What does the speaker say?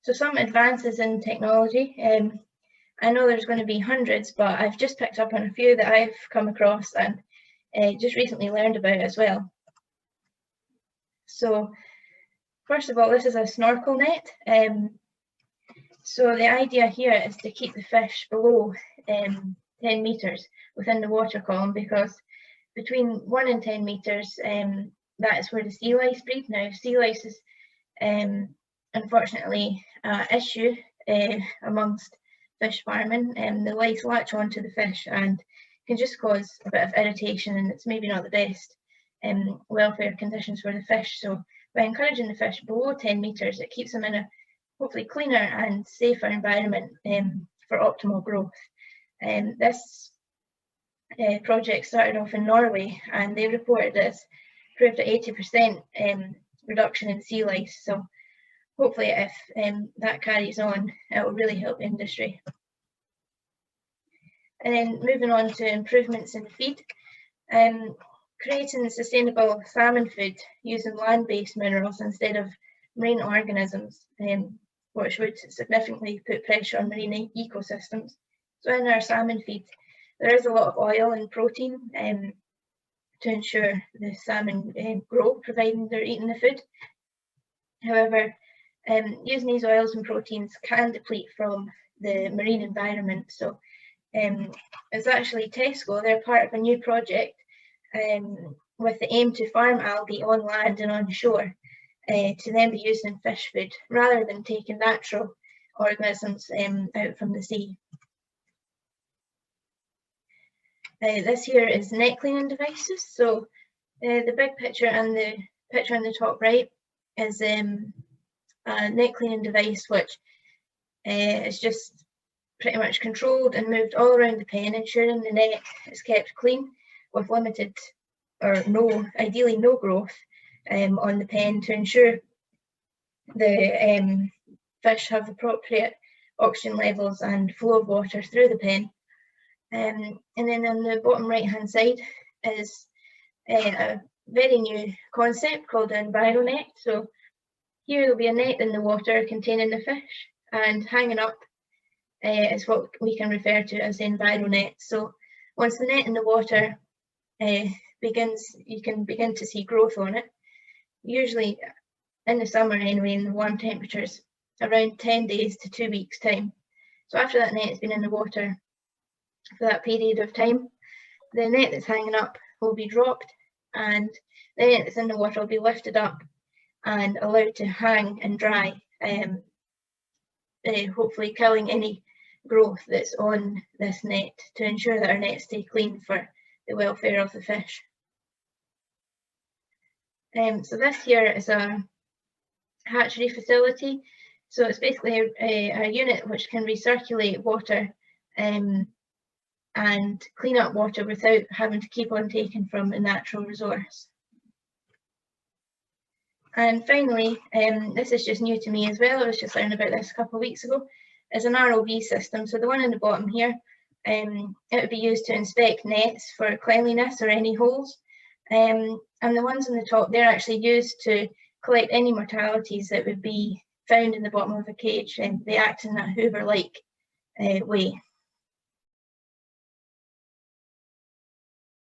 So some advances in technology. I know there's going to be hundreds, but I've just picked up on a few that I've come across and just recently learned about as well. So first of all, this is a snorkel net. So the idea here is to keep the fish below 10 meters within the water column, because between 1 and 10 meters, that is where the sea lice breed. Now, sea lice is unfortunately an issue amongst fish farming. The lice latch onto the fish and can just cause a bit of irritation, and it's maybe not the best welfare conditions for the fish. So by encouraging the fish below 10 meters, it keeps them in a hopefully cleaner and safer environment for optimal growth. This project started off in Norway, and they reported it's proved an 80% reduction in sea lice. So hopefully if that carries on, it will really help the industry. And then moving on to improvements in feed, creating sustainable salmon food using land-based minerals instead of marine organisms, which would significantly put pressure on marine ecosystems. So in our salmon feed, there is a lot of oil and protein to ensure the salmon grow, providing they're eating the food. However, using these oils and proteins can deplete from the marine environment. So it's actually Tesco, they're part of a new project with the aim to farm algae on land and on shore to then be used in fish food, rather than taking natural organisms out from the sea. This here is net cleaning devices. So the big picture and the picture on the top right is a net cleaning device, which is just pretty much controlled and moved all around the pen, ensuring the net is kept clean with limited or no, ideally no growth on the pen, to ensure the fish have appropriate oxygen levels and flow of water through the pen. And then on the bottom right hand side is a very new concept called an EnviroNet. So here there'll be a net in the water containing the fish, and hanging up is what we can refer to as the EnviroNet. So once the net in the water begins, you can begin to see growth on it. Usually in the summer anyway, in the warm temperatures, around 10 days to 2 weeks time. So after that net has been in the water for that period of time, the net that's hanging up will be dropped, and the net that's in the water will be lifted up and allowed to hang and dry, hopefully killing any growth that's on this net, to ensure that our nets stay clean for the welfare of the fish. So this here is a hatchery facility. So it's basically a unit which can recirculate water and clean up water without having to keep on taking from a natural resource. And finally, this is just new to me as well, I was just learning about this a couple of weeks ago, is an ROV system. So the one in the bottom here, it would be used to inspect nets for cleanliness or any holes. And the ones on the top, they're actually used to collect any mortalities that would be found in the bottom of a cage, and they act in that Hoover-like way.